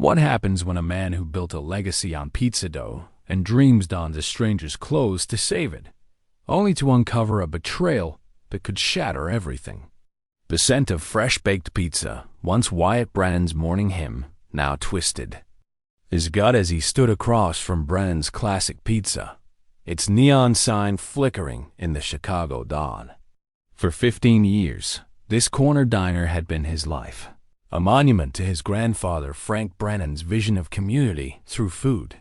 What happens when a man who built a legacy on pizza dough and dreams dons a stranger's clothes to save it, only to uncover a betrayal that could shatter everything? The scent of fresh-baked pizza, once Wyatt Brennan's morning hymn, now twisted his gut as he stood across from Brennan's classic pizza, its neon sign flickering in the Chicago dawn. For 15 years, this corner diner had been his life, a monument to his grandfather Frank Brennan's vision of community through food.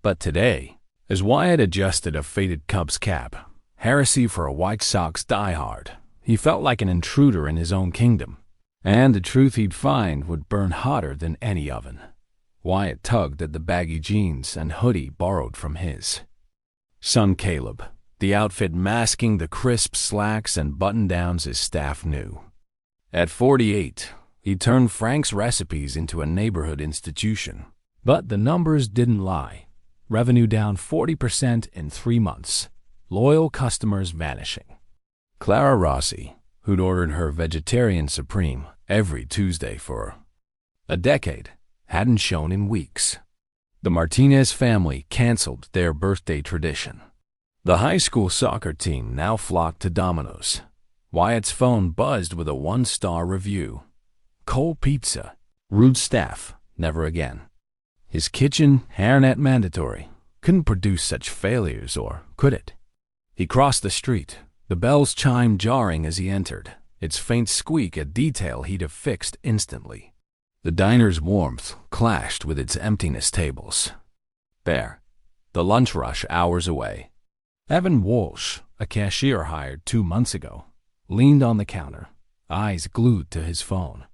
But today, as Wyatt adjusted a faded Cubs cap, heresy for a White Sox diehard, he felt like an intruder in his own kingdom, and the truth he'd find would burn hotter than any oven. Wyatt tugged at the baggy jeans and hoodie borrowed from his son Caleb, the outfit masking the crisp slacks and button-downs his staff knew. At 48, he turned Frank's recipes into a neighborhood institution. But the numbers didn't lie. Revenue down 40% in 3 months. Loyal customers vanishing. Clara Rossi, who'd ordered her vegetarian supreme every Tuesday for a decade, hadn't shown in weeks. The Martinez family canceled their birthday tradition. The high school soccer team now flocked to Domino's. Wyatt's phone buzzed with a 1-star review. Cold pizza. Rude staff. Never again. His kitchen, hairnet mandatory. Couldn't produce such failures, or could it? He crossed the street. The bells chimed jarring as he entered, its faint squeak a detail he'd have fixed instantly. The diner's warmth clashed with its emptiness tables. There, the lunch rush hours away. Evan Walsh, a cashier hired 2 months ago, leaned on the counter, eyes glued to his phone.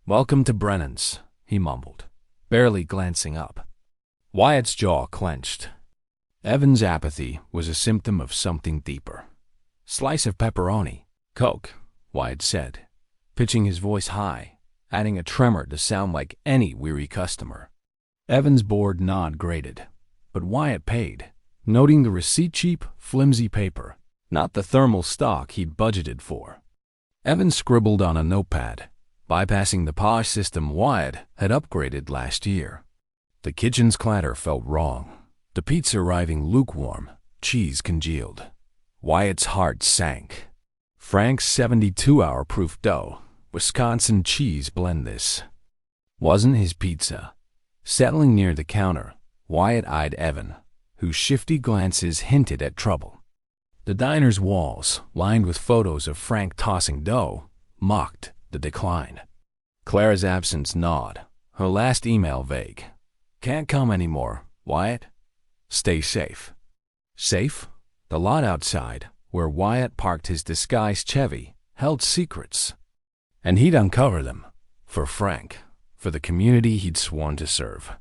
"Welcome to Brennan's," he mumbled, barely glancing up. Wyatt's jaw clenched. Evan's apathy was a symptom of something deeper. "Slice of pepperoni." "Coke," Wyatt said, pitching his voice high, adding a tremor to sound like any weary customer. Evan's bored nod grated, but Wyatt paid, noting the receipt cheap, flimsy paper, not the thermal stock he'd budgeted for. Evan scribbled on a notepad, bypassing the posh system Wyatt had upgraded last year. The kitchen's clatter felt wrong. The pizza arriving lukewarm, cheese congealed. Wyatt's heart sank. Frank's 72-hour proof dough, Wisconsin cheese blend this wasn't his pizza. Settling near the counter, Wyatt eyed Evan, whose shifty glances hinted at trouble. The diner's walls, lined with photos of Frank tossing dough, mocked the decline. Clara's absence gnawed, her last email vague. "Can't come anymore, Wyatt. Stay safe." Safe? The lot outside, where Wyatt parked his disguised Chevy, held secrets. And he'd uncover them, for Frank, for the community he'd sworn to serve.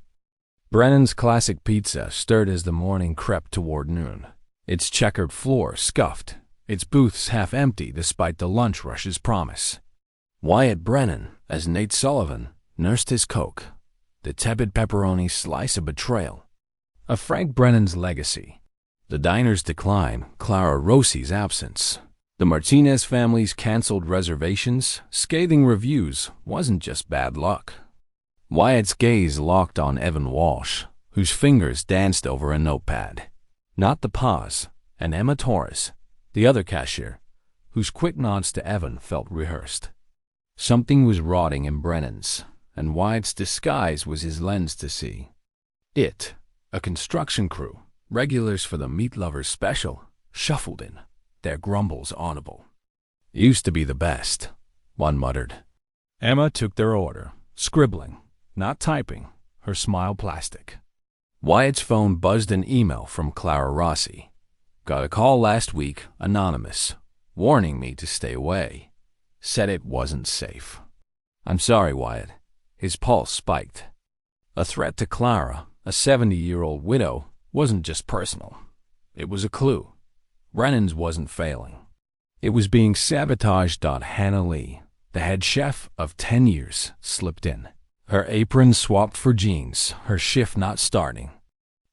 Brennan's classic pizza stirred as the morning crept toward noon, its checkered floor scuffed, its booths half empty despite the lunch rush's promise. Wyatt Brennan, as Nate Sullivan, nursed his Coke, the tepid pepperoni slice of betrayal. Of Frank Brennan's legacy. The diner's decline, Clara Rossi's absence. The Martinez family's canceled reservations, scathing reviews wasn't just bad luck. Wyatt's gaze locked on Evan Walsh, whose fingers danced over a notepad. Not the pause, and Emma Torres, the other cashier, whose quick nods to Evan felt rehearsed. Something was rotting in Brennan's, and Wyatt's disguise was his lens to see. It, a construction crew, regulars for the Meat Lovers special, shuffled in, their grumbles audible. "Used to be the best," one muttered. Emma took their order, scribbling, not typing, her smile plastic. Wyatt's phone buzzed an email from Clara Rossi. "Got a call last week, anonymous, warning me to stay away. Said it wasn't safe." "I'm sorry, Wyatt." His pulse spiked. A threat to Clara, a 70-year-old widow, wasn't just personal. It was a clue. Brennan's wasn't failing. It was being sabotaged. Hannah Lee, the head chef of 10 years, slipped in. Her apron swapped for jeans, her shift not starting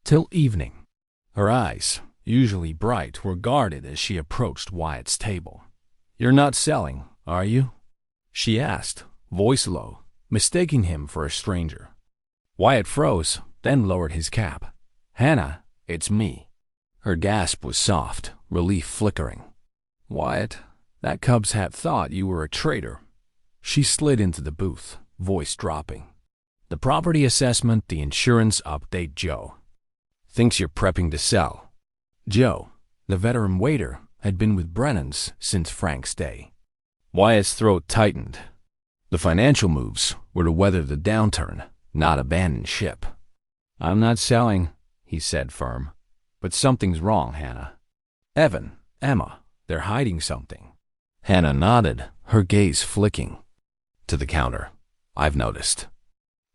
till evening. Her eyes, usually bright, were guarded as she approached Wyatt's table. "You're not selling, are you?" she asked, voice low, mistaking him for a stranger. Wyatt froze, then lowered his cap. "Hannah, it's me." Her gasp was soft, relief flickering. "Wyatt, that Cubs hat thought you were a traitor." She slid into the booth, voice dropping. "The property assessment, the insurance update, Joe. Thinks you're prepping to sell." Joe, the veteran waiter, had been with Brennan's since Frank's day. Wyatt's throat tightened. The financial moves were to weather the downturn, not abandon ship. "I'm not selling," he said firm. "But something's wrong, Hannah. Evan, Emma, they're hiding something." Hannah nodded, her gaze flicking. To the counter. "I've noticed.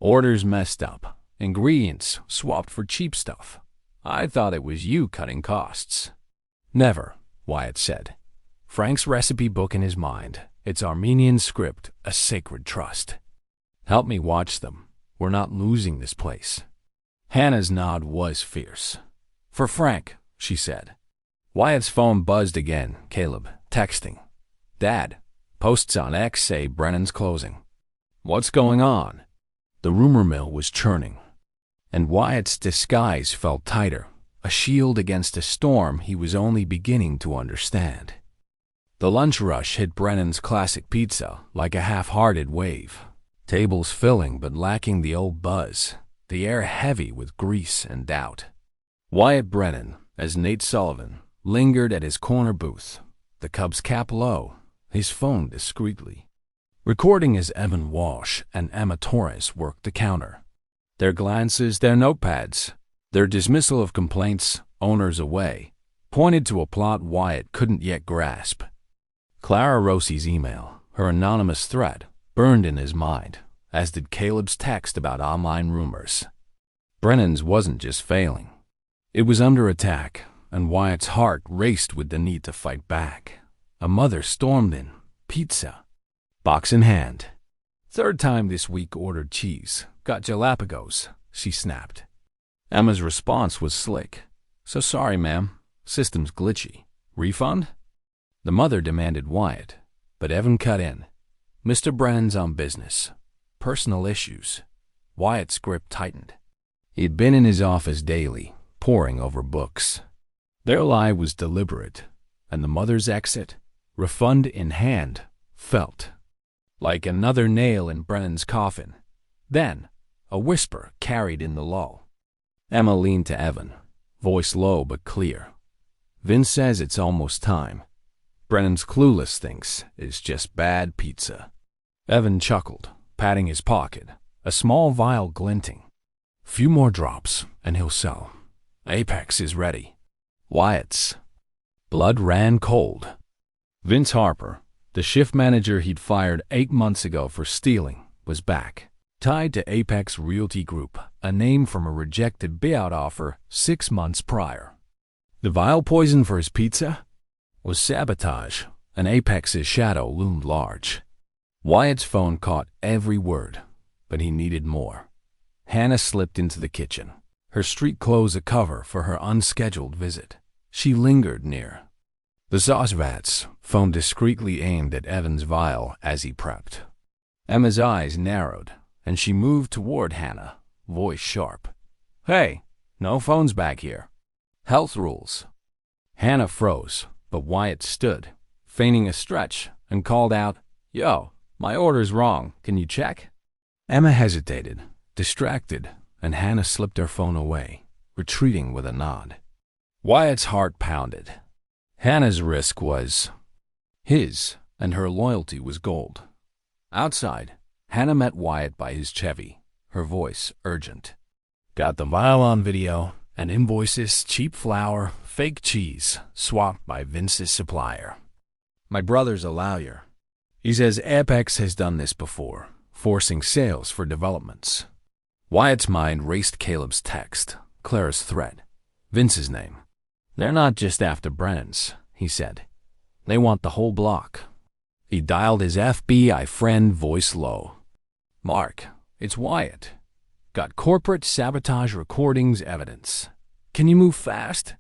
Orders messed up. Ingredients swapped for cheap stuff. I thought it was you cutting costs." "Never," Wyatt said. "Frank's recipe book in his mind. It's Armenian script, a sacred trust. Help me watch them. We're not losing this place." Hannah's nod was fierce. "For Frank," she said. Wyatt's phone buzzed again. Caleb, texting. "Dad, posts on X say Brennan's closing." "What's going on?" The rumor mill was churning, and Wyatt's disguise felt tighter, a shield against a storm he was only beginning to understand. The lunch rush hit Brennan's classic pizza like a half-hearted wave. Tables filling but lacking the old buzz, the air heavy with grease and doubt. Wyatt Brennan, as Nate Sullivan, lingered at his corner booth, the Cubs cap low, his phone discreetly. Recording as Evan Walsh and Emma Torres worked the counter. Their glances, their notepads, their dismissal of complaints, owners away, pointed to a plot Wyatt couldn't yet grasp. Clara Rossi's email, her anonymous threat, burned in his mind, as did Caleb's text about online rumors. Brennan's wasn't just failing. It was under attack, and Wyatt's heart raced with the need to fight back. A mother stormed in, pizza, box in hand. "Third time this week ordered cheese. Got Galapagos," she snapped. Emma's response was slick. "So sorry, ma'am. System's glitchy. Refund?" The mother demanded Wyatt, but Evan cut in. "Mr. Brennan's on business. Personal issues." Wyatt's grip tightened. He'd been in his office daily, poring over books. Their lie was deliberate, and the mother's exit, refund in hand, felt like another nail in Brennan's coffin. Then, a whisper carried in the lull. Emma leaned to Evan, voice low but clear. "Vince says it's almost time. Brennan's clueless thinks it's just bad pizza." Evan chuckled, patting his pocket, a small vial glinting. "Few more drops, and he'll sell. Apex is ready." Wyatt's blood ran cold. Vince Harper, the shift manager he'd fired 8 months ago for stealing, was back, tied to Apex Realty Group, a name from a rejected buyout offer 6 months prior. The vile poison for his pizza was sabotage, and Apex's shadow loomed large. Wyatt's phone caught every word, but he needed more. Hannah slipped into the kitchen, her street clothes a cover for her unscheduled visit. She lingered near. The sauce vats, phone discreetly aimed at Evan's vial as he prepped. Emma's eyes narrowed, and she moved toward Hannah, voice sharp. "Hey, no phones back here. Health rules." Hannah froze, but Wyatt stood, feigning a stretch, and called out, "Yo, my order's wrong. Can you check?" Emma hesitated, distracted, and Hannah slipped her phone away, retreating with a nod. Wyatt's heart pounded. Hannah's risk was his, and her loyalty was gold. Outside, Hannah met Wyatt by his Chevy, her voice urgent. "Got the vial on video, and invoices, cheap flour, fake cheese, swapped by Vince's supplier. My brother's a lawyer. He says Apex has done this before, forcing sales for developments." Wyatt's mind raced Caleb's text, Clara's threat, Vince's name. "They're not just after Brennan's," he said. "They want the whole block." He dialed his FBI friend, voice low. "Mark, it's Wyatt. Got corporate sabotage recordings evidence. Can you move fast?"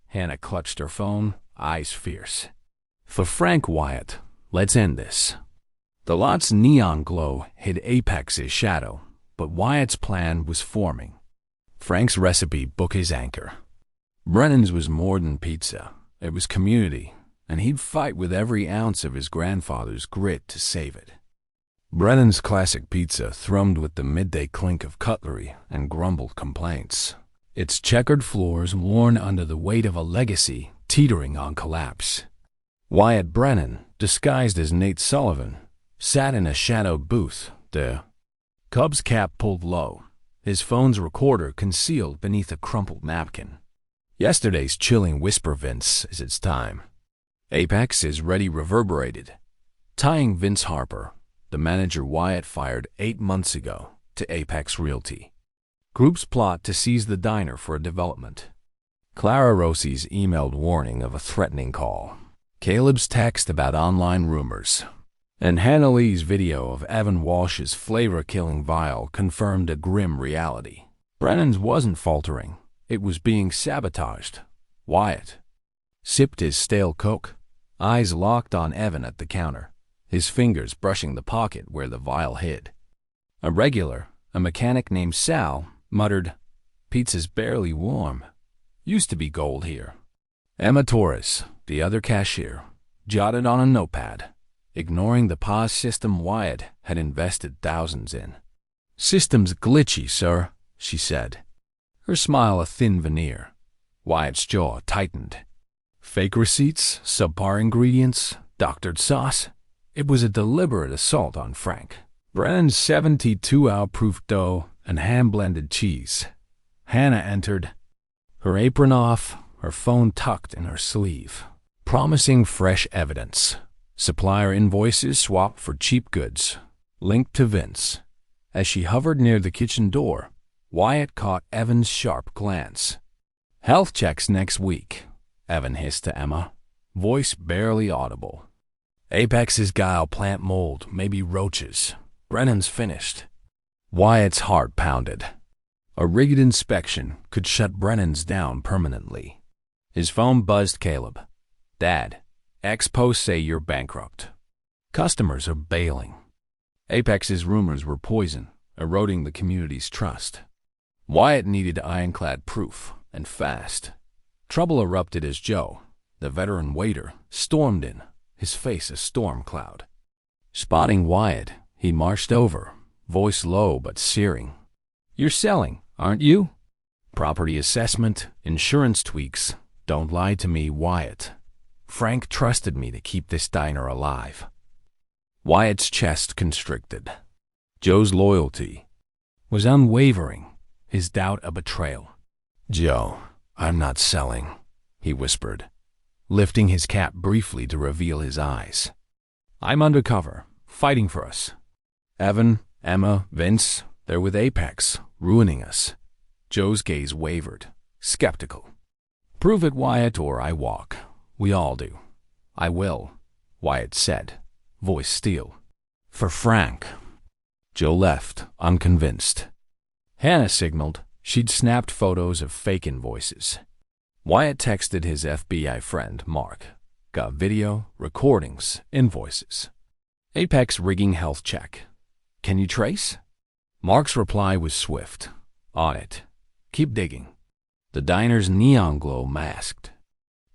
Hannah clutched her phone, eyes fierce. "For Frank Wyatt, let's end this." The lot's neon glow hid Apex's shadow, but Wyatt's plan was forming. Frank's recipe book his anchor. Brennan's was more than pizza. It was community, and he'd fight with every ounce of his grandfather's grit to save it. Brennan's classic pizza thrummed with the midday clink of cutlery and grumbled complaints. Its checkered floors worn under the weight of a legacy teetering on collapse. Wyatt Brennan, disguised as Nate Sullivan, sat in a shadowed booth, the Cubs cap pulled low, his phone's recorder concealed beneath a crumpled napkin. Yesterday's chilling whisper Vince is its time. Apex is ready reverberated, tying Vince Harper, the manager Wyatt fired 8 months ago, to Apex Realty. Group's plot to seize the diner for a development. Clara Rossi's emailed warning of a threatening call. Caleb's text about online rumors. And Hannah Lee's video of Evan Walsh's flavor-killing vial confirmed a grim reality. Brennan's wasn't faltering. It was being sabotaged. Wyatt sipped his stale Coke, eyes locked on Evan at the counter, his fingers brushing the pocket where the vial hid. A regular, a mechanic named Sal, muttered, "Pizza's barely warm. Used to be gold here." Emma Torres, the other cashier, jotted on a notepad, ignoring the POS system Wyatt had invested thousands in. "System's glitchy, sir," she said, her smile a thin veneer. Wyatt's jaw tightened. Fake receipts, subpar ingredients, doctored sauce. It was a deliberate assault on Frank. Brennan's 72-hour proof dough and hand-blended cheese. Hannah entered, her apron off, her phone tucked in her sleeve, promising fresh evidence. Supplier invoices swapped for cheap goods, linked to Vince. As she hovered near the kitchen door, Wyatt caught Evan's sharp glance. "Health checks next week," Evan hissed to Emma, voice barely audible. "Apex's guile plant mold, maybe roaches. Brennan's finished." Wyatt's heart pounded. A rigged inspection could shut Brennan's down permanently. His phone buzzed Caleb. "Dad, ex-posts say you're bankrupt. Customers are bailing." Apex's rumors were poison, eroding the community's trust. Wyatt needed ironclad proof, and fast. Trouble erupted as Joe, the veteran waiter, stormed in, his face a storm cloud. Spotting Wyatt, he marched over, voice low but searing. "You're selling, aren't you? Property assessment, insurance tweaks. Don't lie to me, Wyatt. Frank trusted me to keep this diner alive." Wyatt's chest constricted. Joe's loyalty was unwavering, his doubt a betrayal. "Joe, I'm not selling," he whispered, lifting his cap briefly to reveal his eyes. "I'm undercover, fighting for us. Evan, Emma, Vince, they're with Apex, ruining us." Joe's gaze wavered, skeptical. "Prove it, Wyatt, or I walk. We all do." "I will," Wyatt said, voice steel. "For Frank." Joe left, unconvinced. Hannah signaled she'd snapped photos of fake invoices. Wyatt texted his FBI friend, Mark. Got video, recordings, invoices. Apex rigging health check. "Can you trace?" Mark's reply was swift. "On it. Keep digging." The diner's neon glow masked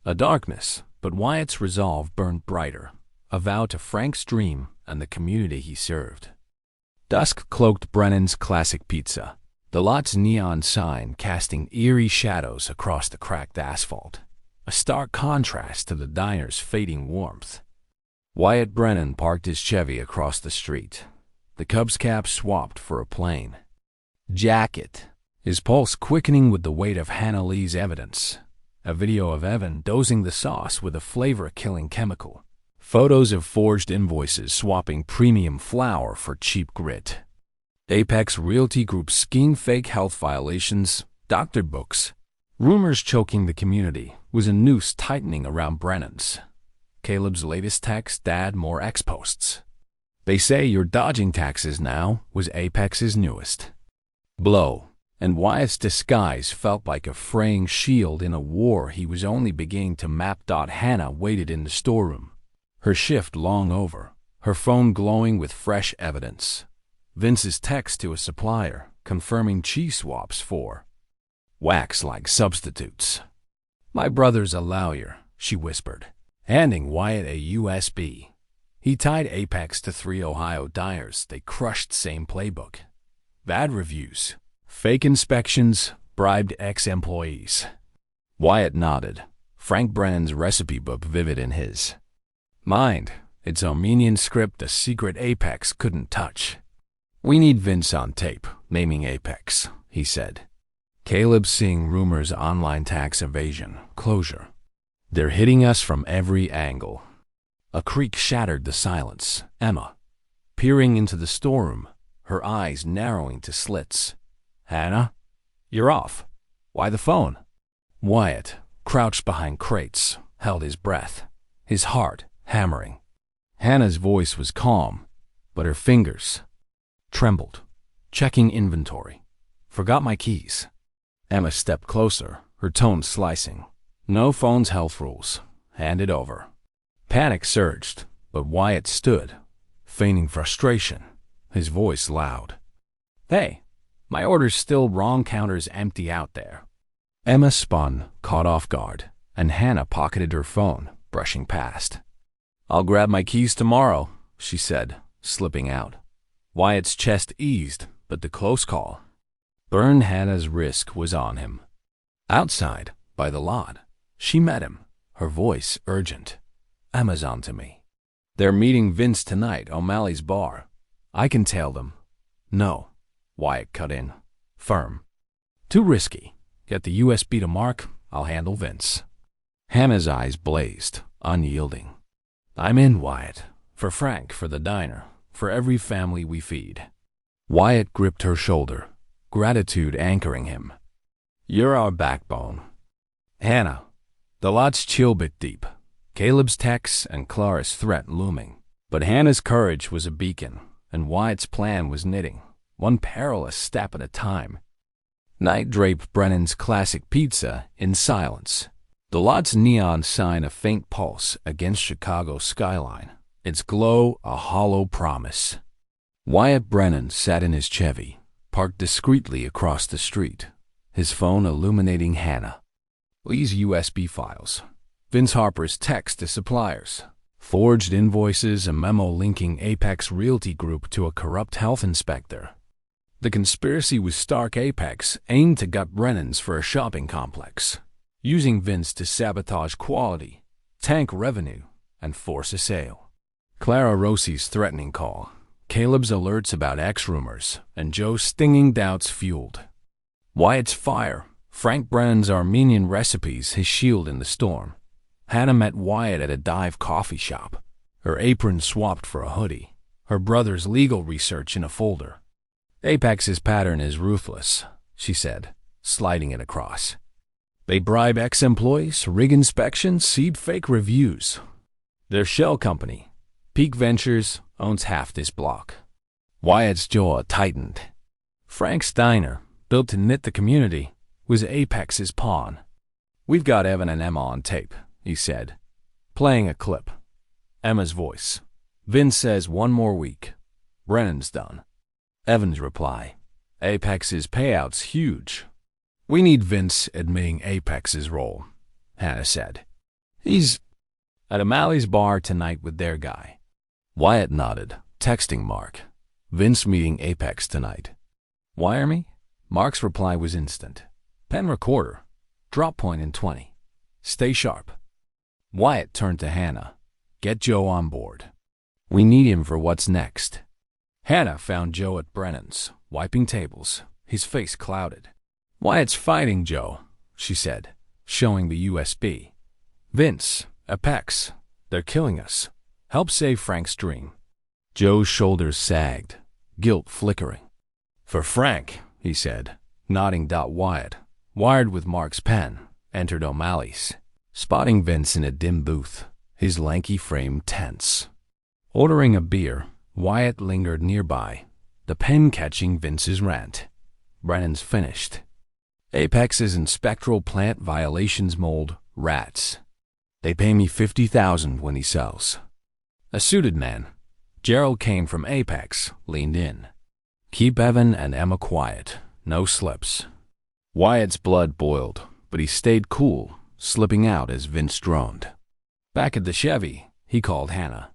a darkness, but Wyatt's resolve burned brighter, a vow to Frank's dream and the community he served. Dusk cloaked Brennan's classic pizza, the lot's neon sign casting eerie shadows across the cracked asphalt, a stark contrast to the diner's fading warmth. Wyatt Brennan parked his Chevy across the street, the Cubs cap swapped for a plain jacket, his pulse quickening with the weight of Hannah Lee's evidence. A video of Evan dosing the sauce with a flavor-killing chemical. Photos of forged invoices swapping premium flour for cheap grit. Apex Realty Group's scheme fake health violations, doctor books. Rumors choking the community was a noose tightening around Brennan's. Caleb's latest text, "Dad, more ex-posts. They say you're dodging taxes now," was Apex's newest blow. And Wyatt's disguise felt like a fraying shield in a war he was only beginning to map. Hannah waited in the storeroom, her shift long over, her phone glowing with fresh evidence. Vince's text to a supplier confirming cheese swaps for wax-like substitutes. "My brother's a lawyer," she whispered, handing Wyatt a USB. He tied Apex to 3 Ohio dyers. They crushed same playbook. Bad reviews, fake inspections, bribed ex-employees. Wyatt nodded, Frank Brennan's recipe book vivid in his mind. Its Armenian script a secret Apex couldn't touch. "We need Vince on tape, naming Apex," he said. "Caleb's seeing rumors online tax evasion, closure. They're hitting us from every angle." A creak shattered the silence. Emma, peering into the storeroom, her eyes narrowing to slits. "Hannah, you're off. Why the phone?" Wyatt, crouched behind crates, held his breath, his heart hammering. Hannah's voice was calm, but her fingers trembled. "Checking inventory. Forgot my keys." Emma stepped closer, her tone slicing. "No phone's health rules. Hand it over." Panic surged, but Wyatt stood, feigning frustration, his voice loud. "Hey, my order's still wrong. Counter's empty out there." Emma spun, caught off guard, and Hannah pocketed her phone, brushing past. "I'll grab my keys tomorrow," she said, slipping out. Wyatt's chest eased, but the close call. Burn Hannah's risk was on him. Outside, by the lot, she met him, her voice urgent. "Emma's on to me. They're meeting Vince tonight, O'Malley's bar. I can tail them." "No," Wyatt cut in, firm. "Too risky. Get the USB to Mark, I'll handle Vince." Hannah's eyes blazed, unyielding. "I'm in, Wyatt. For Frank, for the diner, for every family we feed." Wyatt gripped her shoulder, gratitude anchoring him. "You're our backbone." "Hannah, the lot's chill bit deep. Caleb's texts and Clara's threat looming." But Hannah's courage was a beacon, and Wyatt's plan was knitting, one perilous step at a time. Night draped Brennan's classic pizza in silence. The lot's neon sign a faint pulse against Chicago's skyline, its glow a hollow promise. Wyatt Brennan sat in his Chevy, parked discreetly across the street, his phone illuminating Hannah. Lee's USB files, Vince Harper's text to suppliers, forged invoices, a memo linking Apex Realty Group to a corrupt health inspector. The conspiracy was stark. Apex aimed to gut Brennan's for a shopping complex, using Vince to sabotage quality, tank revenue, and force a sale. Clara Rossi's threatening call, Caleb's alerts about X rumors, and Joe's stinging doubts fueled Wyatt's fire. Frank Brennan's Armenian recipes, his shield in the storm. Hannah met Wyatt at a dive coffee shop, her apron swapped for a hoodie, her brother's legal research in a folder. "Apex's pattern is ruthless," she said, sliding it across. "They bribe ex-employees, rig inspections, seed fake reviews. Their shell company, Peak Ventures, owns half this block." Wyatt's jaw tightened. Frank's diner, built to knit the community, was Apex's pawn. "We've got Evan and Emma on tape," he said, playing a clip. Emma's voice. "Vince says 1 more week. Brennan's done." Evan's reply. "Apex's payout's huge." "We need Vince admitting Apex's role," Hannah said. "He's at O'Malley's bar tonight with their guy." Wyatt nodded, texting Mark. "Vince meeting Apex tonight. Wire me?" Mark's reply was instant. "Pen recorder. Drop point in 20. Stay sharp." Wyatt turned to Hannah. "Get Joe on board. We need him for what's next." Hannah found Joe at Brennan's, wiping tables, his face clouded. "Wyatt's fighting Joe," she said, showing the USB. "Vince, Apex, they're killing us. Help save Frank's dream." Joe's shoulders sagged, guilt flickering. "For Frank," he said, nodding. Wyatt, wired with Mark's pen, entered O'Malley's, spotting Vince in a dim booth, his lanky frame tense. Ordering a beer, Wyatt lingered nearby, the pen catching Vince's rant. "Brennan's finished. Apex's inspectoral plant violations mold rats. They pay me $50,000 when he sells." A suited man, Gerald Kane from Apex, leaned in. Keep Evan and Emma quiet. No slips. Wyatt's blood boiled, but he stayed cool, slipping out as Vince droned. Back at the Chevy, he called Hannah.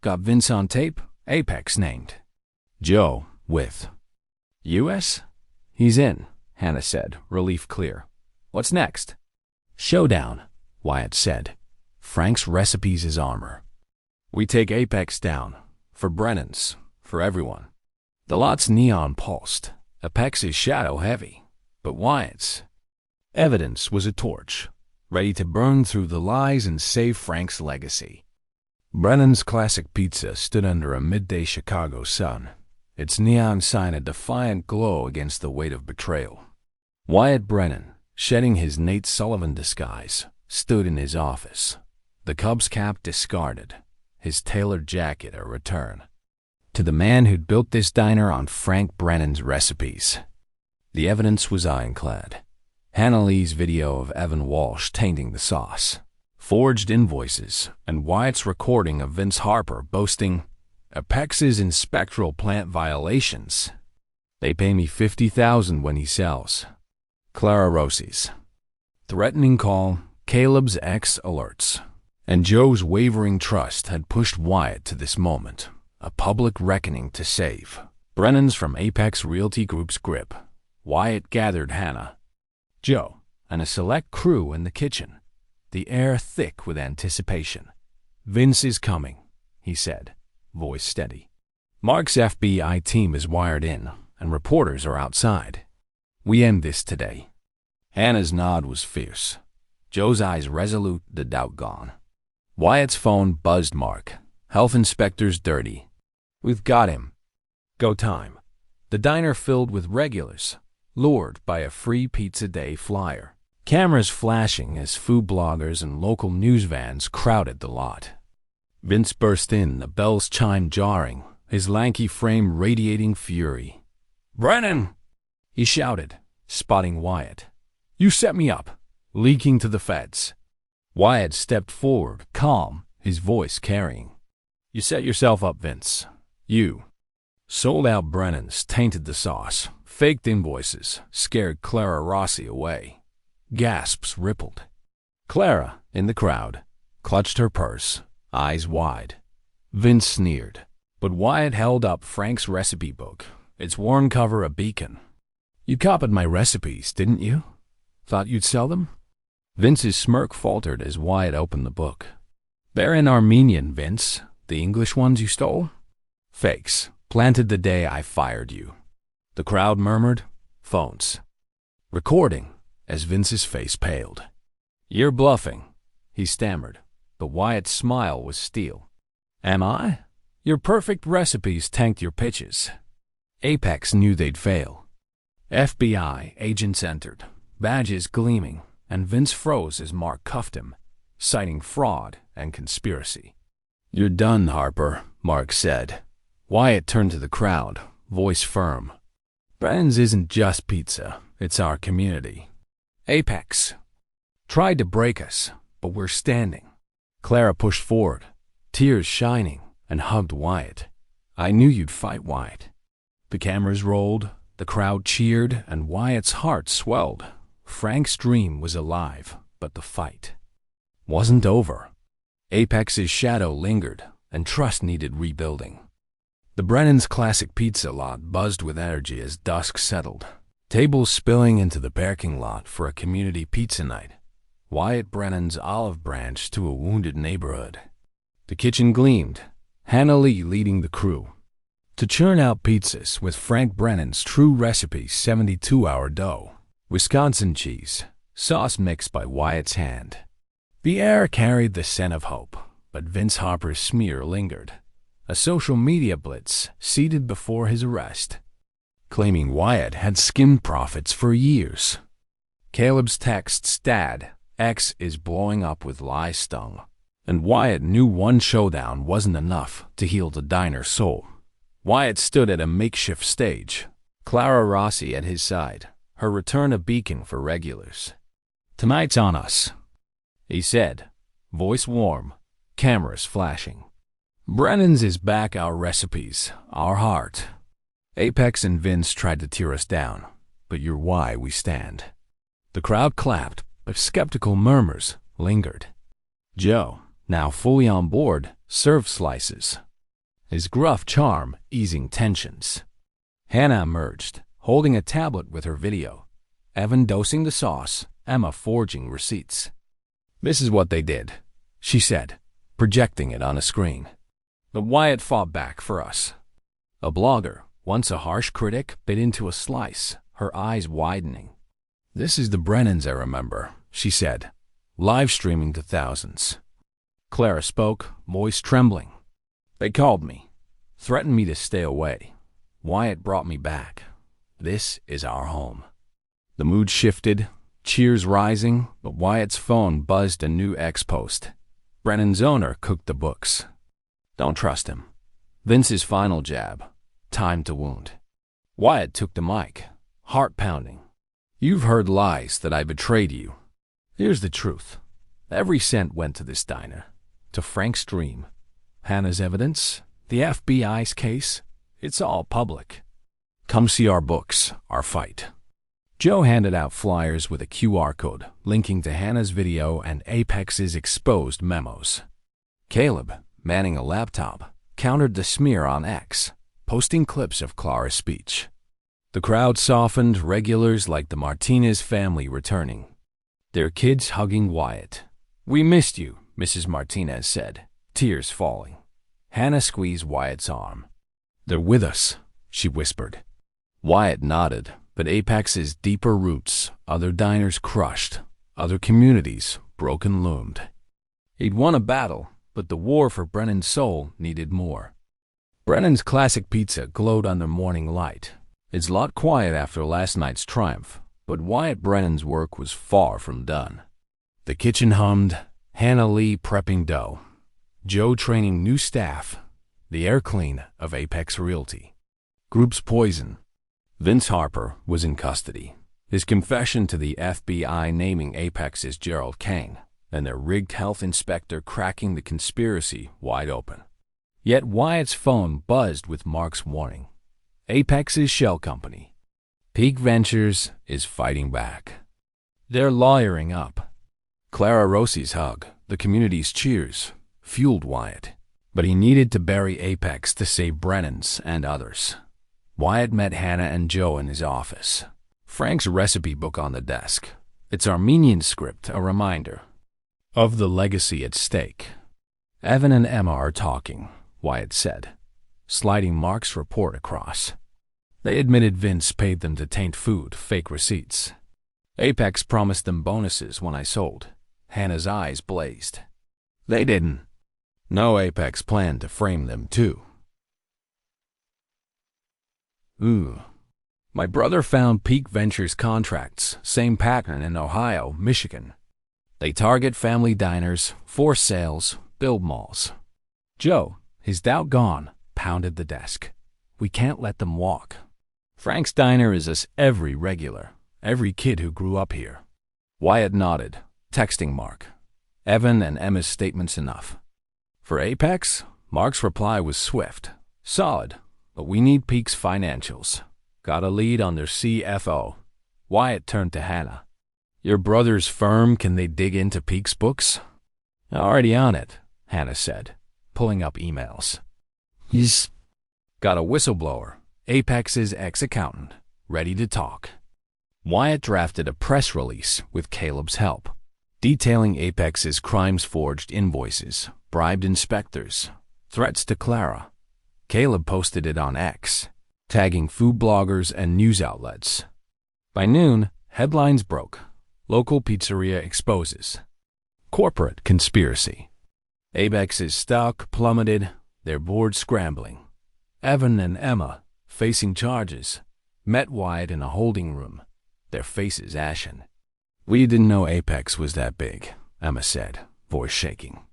Got Vince on tape? Apex named. Joe, with. U.S.? He's in, Hannah said, relief clear. What's next? Showdown, Wyatt said. Frank's recipes is armor. We take Apex down. For Brennan's. For everyone. The lot's neon pulsed. Apex is shadow heavy. But Wyatt's evidence was a torch, ready to burn through the lies and save Frank's legacy. Brennan's classic pizza stood under a midday Chicago sun, its neon sign a defiant glow against the weight of betrayal. Wyatt Brennan, shedding his Nate Sullivan disguise, stood in his office, the Cubs cap discarded, his tailored jacket a return to the man who'd built this diner on Frank Brennan's recipes. The evidence was ironclad. Hannah Lee's video of Evan Walsh tainting the sauce, forged invoices, and Wyatt's recording of Vince Harper boasting Apex's in spectral plant violations. They pay me $50,000 when he sells. Clara Rossi's threatening call, Caleb's ex alerts, and Joe's wavering trust had pushed Wyatt to this moment, a public reckoning to save Brennan's from Apex Realty Group's grip. Wyatt gathered Hannah, Joe, and a select crew in the kitchen, the air thick with anticipation. Vince is coming, he said, voice steady. Mark's FBI team is wired in, and reporters are outside. We end this today. Hannah's nod was fierce. Joe's eyes resolute, the doubt gone. Wyatt's phone buzzed Mark. Health inspector's dirty. We've got him. Go time. The diner filled with regulars, lured by a free pizza day flyer. Cameras flashing as food bloggers and local news vans crowded the lot. Vince burst in, the bells chimed jarring, his lanky frame radiating fury. Brennan! He shouted, spotting Wyatt. You set me up, leaking to the feds. Wyatt stepped forward, calm, his voice carrying. You set yourself up, Vince. You. Sold out Brennan's, tainted the sauce, faked invoices, scared Clara Rossi away. Gasps rippled. Clara, in the crowd, clutched her purse, eyes wide. Vince sneered, but Wyatt held up Frank's recipe book, its worn cover a beacon. You copied my recipes, didn't you? Thought you'd sell them? Vince's smirk faltered as Wyatt opened the book. They're in Armenian, Vince. The English ones you stole? Fakes. Planted the day I fired you. The crowd murmured. Phones. Recording, as Vince's face paled. You're bluffing, he stammered, but Wyatt's smile was steel. Am I? Your perfect recipes tanked your pitches. Apex knew they'd fail. FBI agents entered, badges gleaming, and Vince froze as Mark cuffed him, citing fraud and conspiracy. You're done, Harper, Mark said. Wyatt turned to the crowd, voice firm. Brennan's isn't just pizza, it's our community. Apex tried to break us, but we're standing. Clara pushed forward, tears shining, and hugged Wyatt. I knew you'd fight, Wyatt. The cameras rolled, the crowd cheered, and Wyatt's heart swelled. Frank's dream was alive, but the fight wasn't over. Apex's shadow lingered, and trust needed rebuilding. The Brennan's classic pizza lot buzzed with energy as dusk settled, tables spilling into the parking lot for a community pizza night. Wyatt Brennan's olive branch to a wounded neighborhood. The kitchen gleamed, Hannah Lee leading the crew to churn out pizzas with Frank Brennan's true recipe 72-hour dough, Wisconsin cheese, sauce mixed by Wyatt's hand. The air carried the scent of hope, but Vince Harper's smear lingered. A social media blitz seated before his arrest, claiming Wyatt had skimmed profits for years. Caleb's texts Dad, X is blowing up with lies stung, and Wyatt knew one showdown wasn't enough to heal the diner's soul. Wyatt stood at a makeshift stage, Clara Rossi at his side, her return a beacon for regulars. Tonight's on us, he said, voice warm, cameras flashing. Brennan's is back, our recipes, our heart. Apex and Vince tried to tear us down, but you're why we stand. The crowd clapped, but skeptical murmurs lingered. Joe, now fully on board, served slices, his gruff charm easing tensions. Hannah emerged, holding a tablet with her video, Evan dosing the sauce, Emma forging receipts. "This is what they did," she said, projecting it on a screen. "The Wyatt fought back for us." A blogger, once a harsh critic, bit into a slice, her eyes widening. "This is the Brennans I remember," she said, live streaming to thousands. Clara spoke, voice trembling. "They called me, threatened me to stay away. Wyatt brought me back. This is our home." The mood shifted, cheers rising, but Wyatt's phone buzzed a new X-post. Brennan's owner cooked the books. "Don't trust him. Vince's final jab. Time to wound." Wyatt took the mic, heart pounding. "You've heard lies that I betrayed you. Here's the truth. Every cent went to this diner, to Frank's dream. Hannah's evidence, the FBI's case, it's all public. Come see our books, our fight." Joe handed out flyers with a QR code linking to Hannah's video and Apex's exposed memos. Caleb, manning a laptop, countered the smear on X, posting clips of Clara's speech. The crowd softened, regulars like the Martinez family returning, their kids hugging Wyatt. "We missed you," Mrs. Martinez said, tears falling. Hannah squeezed Wyatt's arm. "They're with us," she whispered. Wyatt nodded, but Apex's deeper roots, other diners crushed, other communities broken loomed. He'd won a battle, but the war for Brennan's soul needed more. Brennan's classic pizza glowed under morning light. Its lot quiet after last night's triumph, but Wyatt Brennan's work was far from done. The kitchen hummed, Hannah Lee prepping dough, Joe training new staff, the air clean of Apex Realty. Group's poison. Vince Harper was in custody, his confession to the FBI naming Apex as Gerald Kane, and their rigged health inspector cracking the conspiracy wide open. Yet Wyatt's phone buzzed with Mark's warning. Apex's shell company, Peak Ventures, is fighting back. They're lawyering up. Clara Rossi's hug, the community's cheers, fueled Wyatt, but he needed to bury Apex to save Brennan's and others. Wyatt met Hannah and Joe in his office. Frank's recipe book on the desk, its Armenian script a reminder of the legacy at stake. "Evan and Emma are talking," Wyatt said, sliding Mark's report across. "They admitted Vince paid them to taint food, fake receipts. Apex promised them bonuses when I sold." Hannah's eyes blazed. "They didn't. No, Apex planned to frame them too." "Ooh. My brother found Peak Ventures contracts, same pattern in Ohio, Michigan. They target family diners, force sales, build malls." Joe, his doubt gone, pounded the desk. "We can't let them walk. Frank's Diner is us every regular, every kid who grew up here." Wyatt nodded, texting Mark. Evan and Emma's statements enough. For Apex, Mark's reply was swift, solid, but we need Peak's financials. Got a lead on their CFO. Wyatt turned to Hannah. "Your brother's firm, can they dig into Peak's books?" "Already on it," Hannah said, pulling up emails. "He's got a whistleblower, Apex's ex-accountant, ready to talk." Wyatt drafted a press release with Caleb's help, detailing Apex's crimes-forged invoices, bribed inspectors, threats to Clara. Caleb posted it on X, tagging food bloggers and news outlets. By noon, headlines broke. Local pizzeria exposes. Corporate conspiracy. Apex's stock plummeted, their board scrambling. Evan and Emma, facing charges, met Wyatt in a holding room, their faces ashen. "We didn't know Apex was that big," Emma said, voice shaking.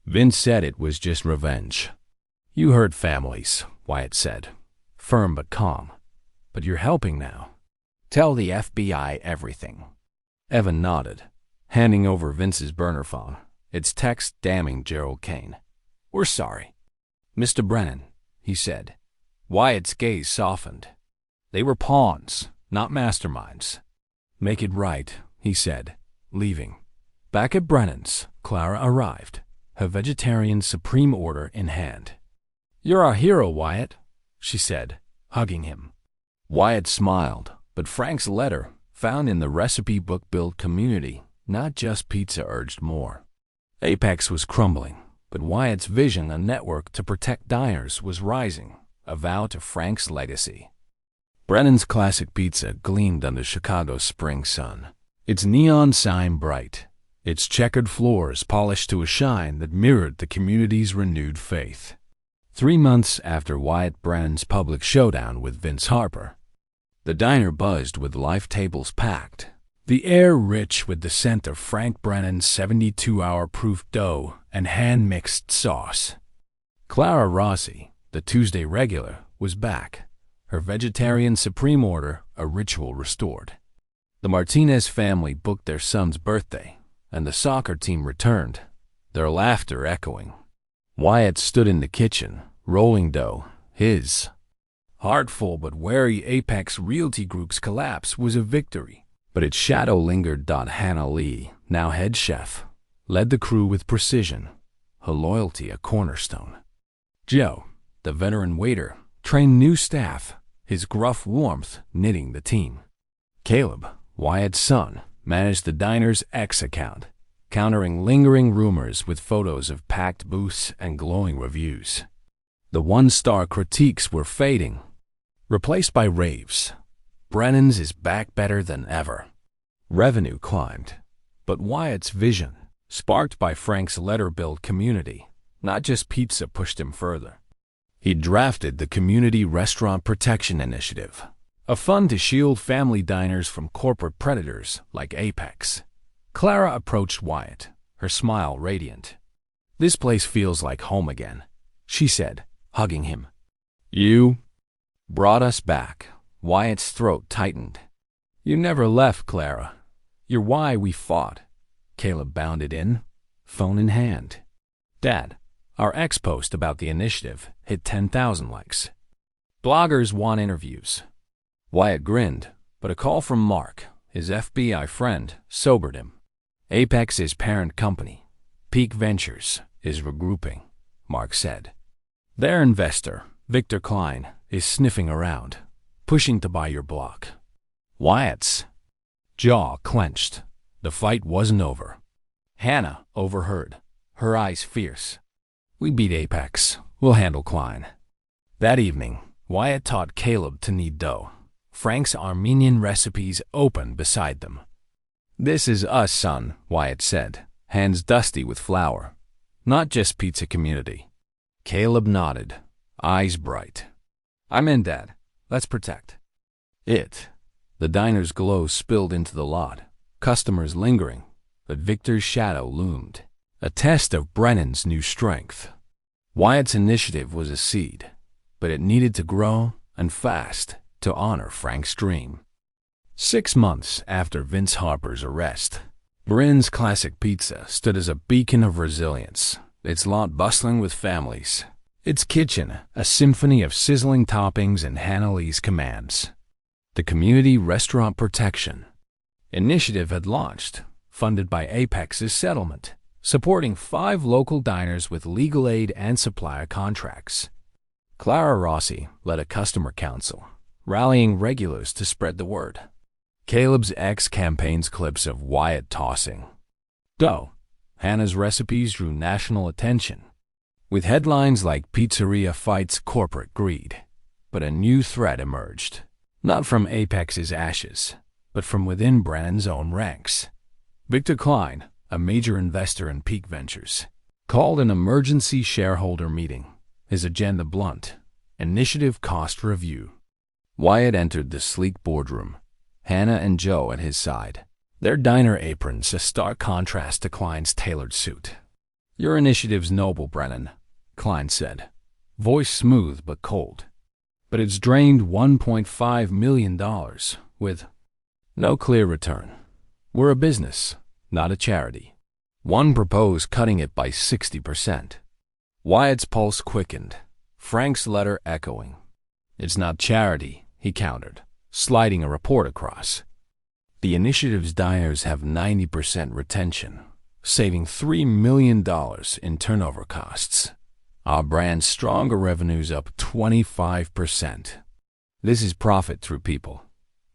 "Vince said it was just revenge." "You hurt families," Wyatt said, firm but calm. "But you're helping now. Tell the FBI everything." Evan nodded, handing over Vince's burner phone, its text damning Gerald Kane. "We're sorry." "Mr. Brennan," he said, Wyatt's gaze softened. They were pawns, not masterminds. "Make it right," he said, leaving. Back at Brennan's, Clara arrived, her vegetarian supreme order in hand. "You're our hero, Wyatt," she said, hugging him. Wyatt smiled, but Frank's letter, found in the recipe book built community, not just pizza, urged more. Apex was crumbling, but Wyatt's vision, a network to protect diners, was rising, a vow to Frank's legacy. Brennan's classic pizza gleamed under Chicago's spring sun, its neon sign bright, its checkered floors polished to a shine that mirrored the community's renewed faith. 3 months after Wyatt Brennan's public showdown with Vince Harper, the diner buzzed with live tables packed, the air rich with the scent of Frank Brennan's 72-hour proof dough and hand-mixed sauce. Clara Rossi, the Tuesday regular, was back, her vegetarian supreme order a ritual restored. The Martinez family booked their son's birthday, and the soccer team returned, their laughter echoing. Wyatt stood in the kitchen, rolling dough. His heartful but wary Apex Realty Group's collapse was a victory, but its shadow lingered. Hannah Lee, now head chef, led the crew with precision, her loyalty a cornerstone. Joe, the veteran waiter, trained new staff, his gruff warmth knitting the team. Caleb, Wyatt's son, managed the diner's X account, countering lingering rumors with photos of packed booths and glowing reviews. The one-star critiques were fading, replaced by raves. Brennan's is back better than ever. Revenue climbed, but Wyatt's vision, sparked by Frank's letter-built community, not just pizza, pushed him further. He drafted the Community Restaurant Protection Initiative, a fund to shield family diners from corporate predators like Apex. Clara approached Wyatt, her smile radiant. "This place feels like home again," she said, hugging him. "You brought us back." Wyatt's throat tightened. "You never left, Clara. You're why we fought." Caleb bounded in, phone in hand. "Dad, our X post about the initiative hit 10,000 likes. Bloggers want interviews." Wyatt grinned, but a call from Mark, his FBI friend, sobered him. Apex's parent company, Peak Ventures, is regrouping, Mark said. Their investor, Victor Klein, is sniffing around, pushing to buy your block. Wyatt's jaw clenched. The fight wasn't over. Hannah overheard, her eyes fierce. "We beat Apex. We'll handle Klein." That evening, Wyatt taught Caleb to knead dough, Frank's Armenian recipes open beside them. "This is us, son," Wyatt said, hands dusty with flour. "Not just pizza community." Caleb nodded, eyes bright. "I'm in, Dad. Let's protect it." The diner's glow spilled into the lot, customers lingering, but Victor's shadow loomed, a test of Brennan's new strength. Wyatt's initiative was a seed, but it needed to grow, and fast, to honor Frank's dream. 6 months after Vince Harper's arrest, Brennan's Classic Pizza stood as a beacon of resilience, its lot bustling with families, its kitchen a symphony of sizzling toppings and Hannah Lee's commands. The Community Restaurant Protection Initiative had launched, funded by Apex's settlement, supporting 5 local diners with legal aid and supplier contracts. Clara Rossi led a customer council, rallying regulars to spread the word. Caleb's X campaigns clips of Wyatt tossing dough. Hannah's recipes drew national attention, with headlines like "Pizzeria Fights Corporate Greed." But a new threat emerged, not from Apex's ashes, but from within Brennan's own ranks. Victor Klein, a major investor in Peak Ventures, called an emergency shareholder meeting, his agenda blunt: initiative cost review. Wyatt entered the sleek boardroom, Hannah and Joe at his side, their diner aprons a stark contrast to Klein's tailored suit. "Your initiative's noble, Brennan," Klein said, voice smooth but cold. "But it's drained $1.5 million with no clear return. We're a business, not a charity." One proposed cutting it by 60%. Wyatt's pulse quickened, Frank's letter echoing. It's not charity, he countered, sliding a report across. The initiative's diners have 90% retention, saving $3 million in turnover costs. Our brand's stronger revenues up 25%. This is profit through people.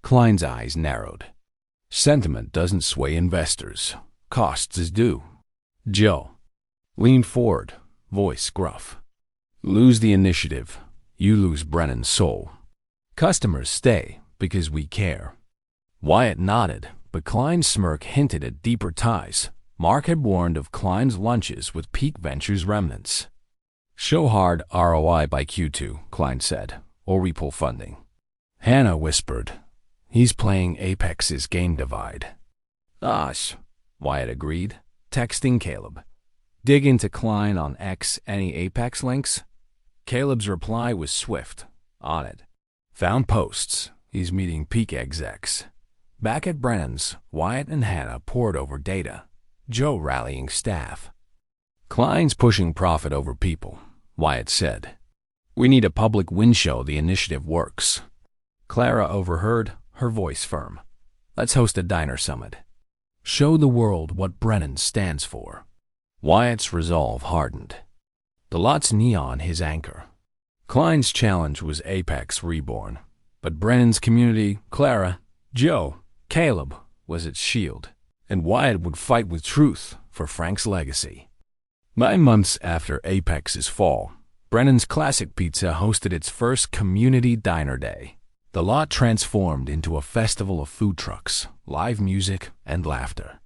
Klein's eyes narrowed. Sentiment doesn't sway investors. Costs is due. Joe leaned forward, voice gruff. Lose the initiative, you lose Brennan's soul. Customers stay because we care. Wyatt nodded, but Klein's smirk hinted at deeper ties. Mark had warned of Klein's lunches with Peak Ventures remnants. Show hard ROI by Q2, Klein said, or we pull funding. Hannah whispered, he's playing Apex's game divide. Gosh, Wyatt agreed, texting Caleb. Dig into Klein on X any Apex links? Caleb's reply was swift. On it. Found posts. He's meeting Peak execs. Back at Brennan's, Wyatt and Hannah poured over data. Joe rallying staff. Klein's pushing profit over people, Wyatt said. We need a public win show the initiative works. Clara overheard, her voice firm. Let's host a diner summit. Show the world what Brennan stands for. Wyatt's resolve hardened. The lot's neon his anchor. Klein's challenge was Apex Reborn, but Brennan's community, Clara, Joe, Caleb, was its shield, and Wyatt would fight with truth for Frank's legacy. 9 months after Apex's fall, Brennan's Classic Pizza hosted its first community diner day. The lot transformed into a festival of food trucks, live music, and laughter.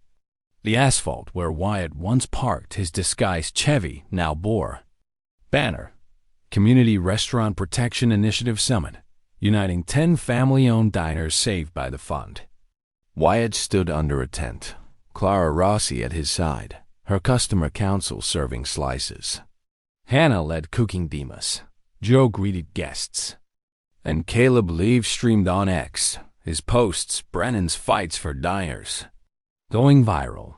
The asphalt where Wyatt once parked his disguised Chevy now bore. Banner, Community Restaurant Protection Initiative Summit, uniting 10 family-owned diners saved by the fund. Wyatt stood under a tent, Clara Rossi at his side, her customer counsel serving slices. Hannah led cooking Demas. Joe greeted guests. And Caleb live streamed on X, his posts, Brennan's fights for diners. Going viral.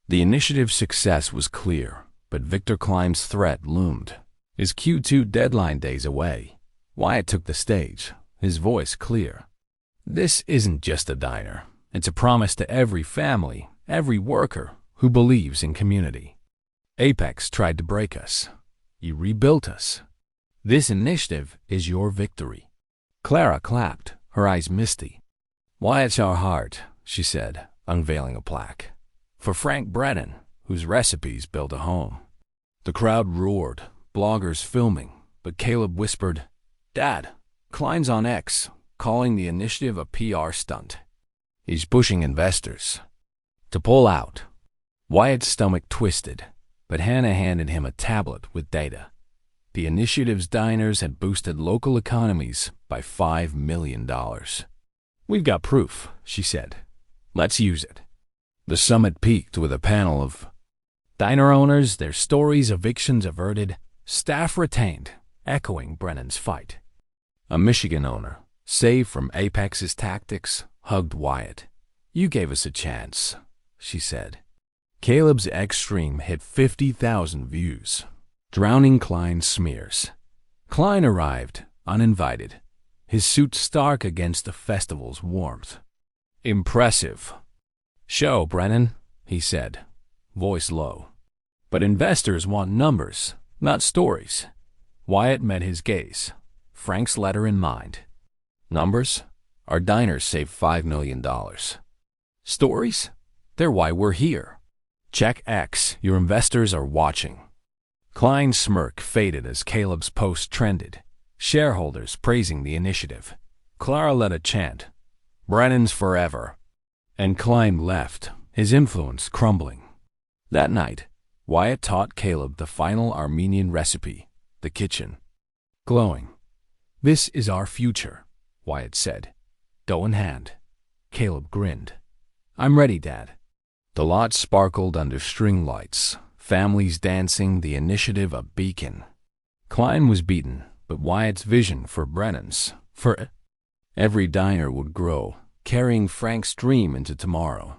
The initiative's success was clear, but Victor Klein's threat loomed. His Q2 deadline days away. Wyatt took the stage, his voice clear. This isn't just a diner. It's a promise to every family, every worker who believes in community. Apex tried to break us. You rebuilt us. This initiative is your victory. Clara clapped, her eyes misty. Wyatt's our heart, she said, unveiling a plaque. For Frank Brennan, whose recipes built a home. The crowd roared, bloggers filming, but Caleb whispered, Dad, Klein's on X, calling the initiative a PR stunt. He's pushing investors to pull out. Wyatt's stomach twisted, but Hannah handed him a tablet with data. The initiative's diners had boosted local economies by $5 million. We've got proof, she said. Let's use it. The summit peaked with a panel of diner owners, their stories, evictions averted, staff retained, echoing Brennan's fight. A Michigan owner, saved from Apex's tactics, hugged Wyatt. You gave us a chance, she said. Caleb's X stream hit 50,000 views, drowning Klein's smears. Klein arrived, uninvited, his suit stark against the festival's warmth. Impressive. Show, Brennan, he said, voice low. But investors want numbers, not stories. Wyatt met his gaze, Frank's letter in mind. Numbers? Our diners saved $5 million. Stories? They're why we're here. Check X, your investors are watching. Klein's smirk faded as Caleb's post trended, shareholders praising the initiative. Clara led a chant, Brennan's forever. And Klein left, his influence crumbling. That night, Wyatt taught Caleb the final Armenian recipe, the kitchen. Glowing. This is our future, Wyatt said, dough in hand. Caleb grinned. I'm ready, Dad. The lot sparkled under string lights, families dancing, the initiative a beacon. Klein was beaten, but Wyatt's vision for Brennan's, for every diner would grow, carrying Frank's dream into tomorrow.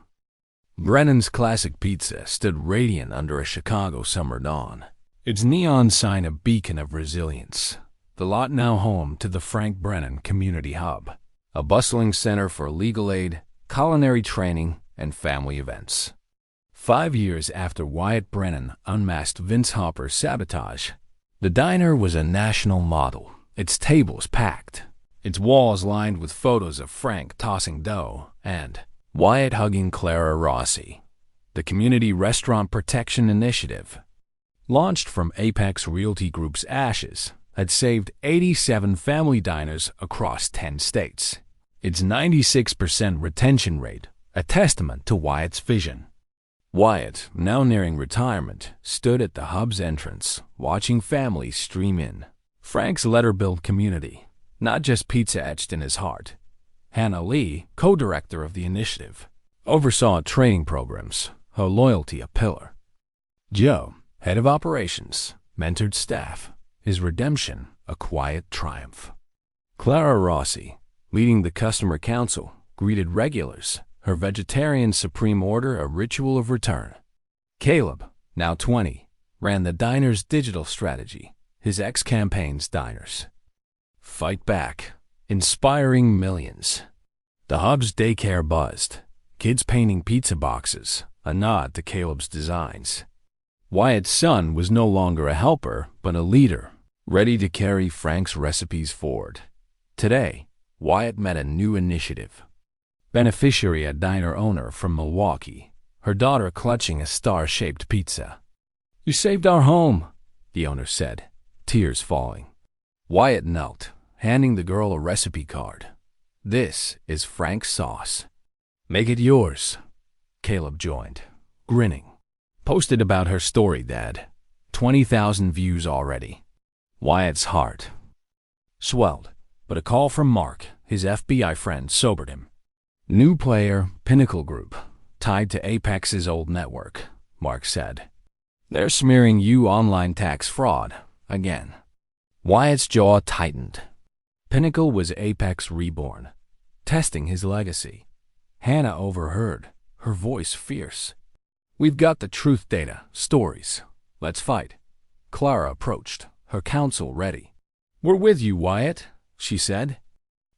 Brennan's Classic Pizza stood radiant under a Chicago summer dawn, its neon sign a beacon of resilience. the lot now home to the Frank Brennan Community Hub, a bustling center for legal aid, culinary training, and family events. 5 years after Wyatt Brennan unmasked Vince Hopper's sabotage, the diner was a national model, its tables packed, its walls lined with photos of Frank tossing dough and Wyatt hugging Clara Rossi. The Community Restaurant Protection Initiative, launched from Apex Realty Group's ashes, had saved 87 family diners across 10 states. Its 96% retention rate, a testament to Wyatt's vision. Wyatt, now nearing retirement, stood at the hub's entrance, watching families stream in. Frank's letter-built community, not just pizza etched in his heart. Hannah Lee, co-director of the initiative, oversaw training programs, her loyalty a pillar. Joe, head of operations, mentored staff, his redemption a quiet triumph. Clara Rossi, leading the customer council, greeted regulars, her vegetarian supreme order a ritual of return. Caleb, now 20, ran the diner's digital strategy, his ex-campaign's diners. Fight back, inspiring millions. The hub's daycare buzzed, kids painting pizza boxes, a nod to Caleb's designs. Wyatt's son was no longer a helper, but a leader, ready to carry Frank's recipes forward. Today, Wyatt met a new initiative. Beneficiary, a diner owner from Milwaukee, her daughter clutching a star-shaped pizza. "You saved our home," the owner said, tears falling. Wyatt knelt, handing the girl a recipe card. "This is Frank's sauce. Make it yours." Caleb joined, grinning. Posted about her story, Dad. 20,000 views already. Wyatt's heart swelled, but a call from Mark, his FBI friend, sobered him. "New player, Pinnacle Group, tied to Apex's old network," Mark said. "They're smearing you online tax fraud again." Wyatt's jaw tightened. Pinnacle was Apex Reborn, testing his legacy. Hannah overheard, her voice fierce. "We've got the truth data, stories. Let's fight." Clara approached, her counsel ready. "We're with you, Wyatt," she said.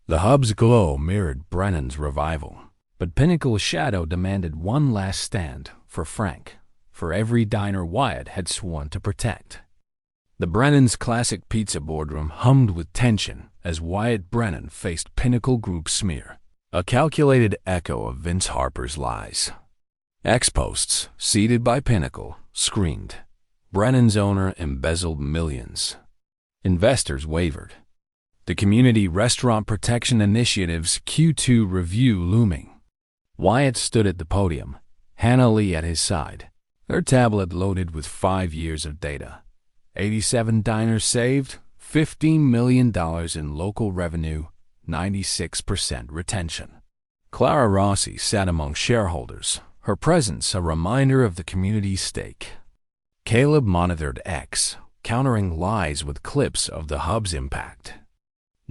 The hub's glow mirrored Brennan's revival, but Pinnacle's shadow demanded one last stand for Frank, for every diner Wyatt had sworn to protect. The Brennan's classic pizza boardroom hummed with tension as Wyatt Brennan faced Pinnacle Group's smear, a calculated echo of Vince Harper's lies. Ex-posts, seated by Pinnacle, screamed. Brennan's owner embezzled millions. Investors wavered. The Community Restaurant Protection Initiative's Q2 review looming. Wyatt stood at the podium, Hannah Lee at his side, her tablet loaded with 5 years of data. 87 diners saved, $15 million in local revenue, 96% retention. Clara Rossi sat among shareholders, her presence a reminder of the community's stake. Caleb monitored X, countering lies with clips of the hub's impact.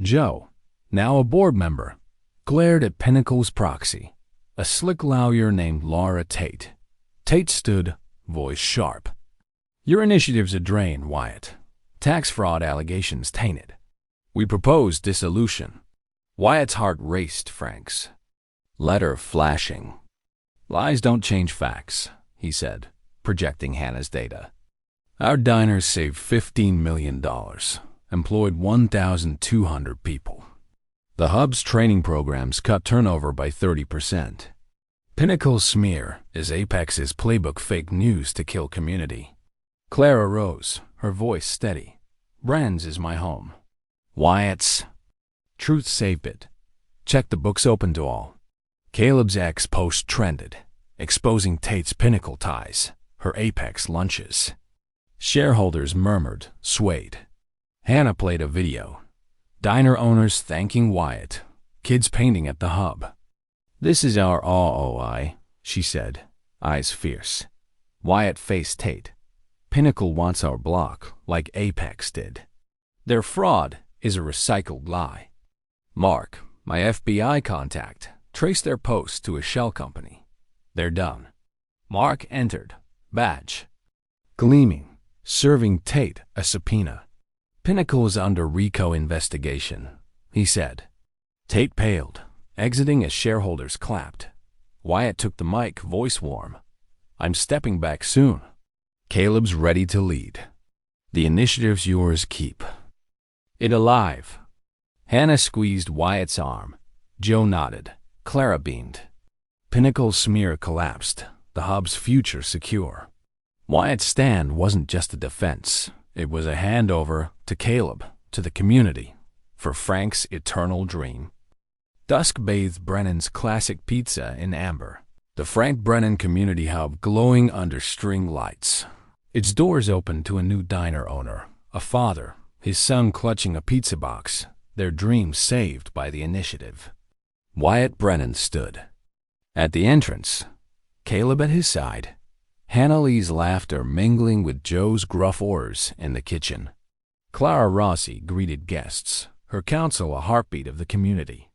Joe, now a board member, glared at Pinnacle's proxy, a slick lawyer named Laura Tate. Tate stood, voice sharp. "Your initiative's a drain, Wyatt. Tax fraud allegations tainted. We propose dissolution." Wyatt's heart raced Frank's. Letter flashing. "Lies don't change facts," he said, projecting Hannah's data. "Our diners saved $15 million. Employed 1,200 people. The hub's training programs cut turnover by 30%. Pinnacle's smear is Apex's playbook fake news to kill community." Clara rose, her voice steady. "Brennan's is my home. Wyatt's truth saved it. Check the books open to all." Caleb's ex post trended, exposing Tate's Pinnacle ties, her Apex lunches. Shareholders murmured, swayed. Hannah played a video. Diner owners thanking Wyatt, kids painting at the hub. "This is our ROI," she said, eyes fierce. Wyatt faced Tate. "Pinnacle wants our block, like Apex did. Their fraud is a recycled lie." Mark, my FBI contact, traced their post to a shell company. "They're done." Mark entered, badge gleaming, serving Tate a subpoena. Pinnacle is under RICO investigation, he said. Tate paled, exiting as shareholders clapped. Wyatt took the mic, voice warm. I'm stepping back soon. Caleb's ready to lead. The initiative's yours, keep it alive. Hannah squeezed Wyatt's arm. Joe nodded. Clara beamed. Pinnacle's smear collapsed, the hub's future secure. Wyatt's stand wasn't just a defense. It was a handover to Caleb, to the community, for Frank's eternal dream. Dusk bathed Brennan's classic pizza in amber, the Frank Brennan community hub glowing under string lights. Its doors opened to a new diner owner, a father, his son clutching a pizza box, their dreams saved by the initiative. Wyatt Brennan stood. At the entrance, Caleb at his side, Hannah Lee's laughter mingling with Joe's gruff orders in the kitchen. Clara Rossi greeted guests, her counsel a heartbeat of the community.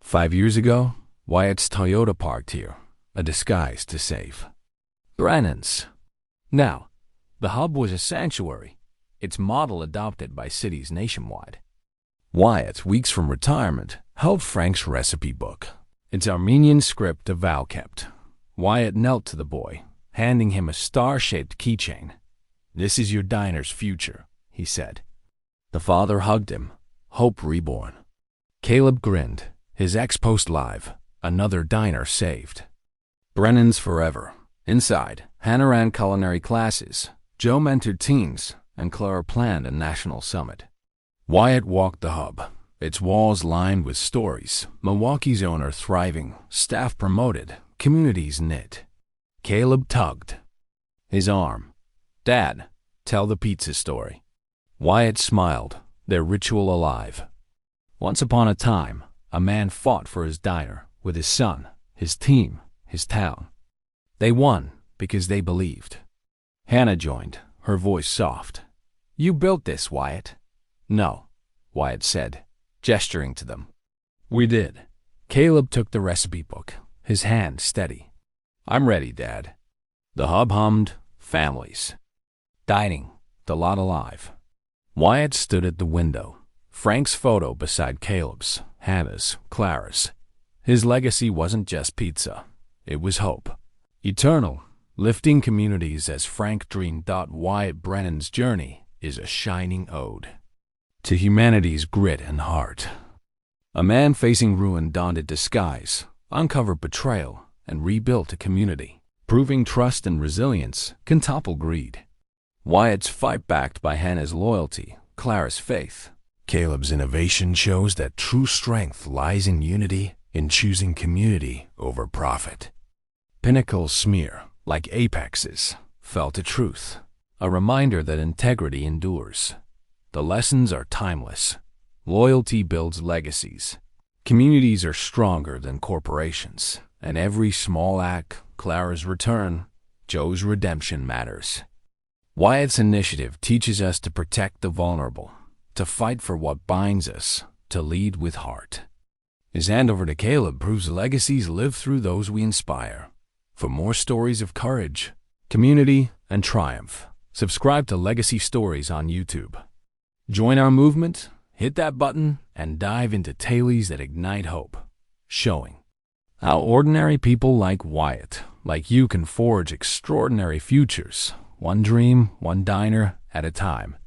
5 years ago, Wyatt's Toyota parked here, a disguise to save Brennan's. Now, the hub was a sanctuary, its model adopted by cities nationwide. Wyatt, weeks from retirement, held Frank's recipe book, its Armenian script a vow kept. Wyatt knelt to the boy, handing him a star-shaped keychain. This is your diner's future, he said. The father hugged him, hope reborn. Caleb grinned, his ex-post live, another diner saved. Brennan's forever. Inside, Hannah ran culinary classes, Joe mentored teams, and Clara planned a national summit. Wyatt walked the hub, its walls lined with stories, Milwaukee's owner thriving, staff promoted, communities knit. Caleb tugged his arm. Dad, tell the pizza story. Wyatt smiled, their ritual alive. Once upon a time, a man fought for his diner, with his son, his team, his town. They won because they believed. Hannah joined, her voice soft. You built this, Wyatt. No, Wyatt said, gesturing to them. We did. Caleb took the recipe book, his hand steady. I'm ready, Dad. The hub hummed, families. Dining, the lot alive. Wyatt stood at the window, Frank's photo beside Caleb's, Hannah's, Clara's. His legacy wasn't just pizza. It was hope. Eternal, lifting communities as Frank dreamed. Wyatt Brennan's journey is a shining ode to humanity's grit and heart. A man facing ruin donned a disguise, uncovered betrayal, and rebuilt a community, proving trust and resilience can topple greed. Wyatt's fight backed by Hannah's loyalty, Clara's faith. Caleb's innovation shows that true strength lies in unity, in choosing community over profit. Pinnacle's smear, like apexes, fell to truth, a reminder that integrity endures. The lessons are timeless. Loyalty builds legacies. Communities are stronger than corporations, and every small act, Clara's return, Joe's redemption matters. Wyatt's initiative teaches us to protect the vulnerable, to fight for what binds us, to lead with heart. His handover to Caleb proves legacies live through those we inspire. For more stories of courage, community, and triumph, subscribe to Legacy Stories on YouTube. Join our movement, hit that button, and dive into tales that ignite hope, showing how ordinary people like Wyatt, like you, can forge extraordinary futures, one dream, one diner at a time.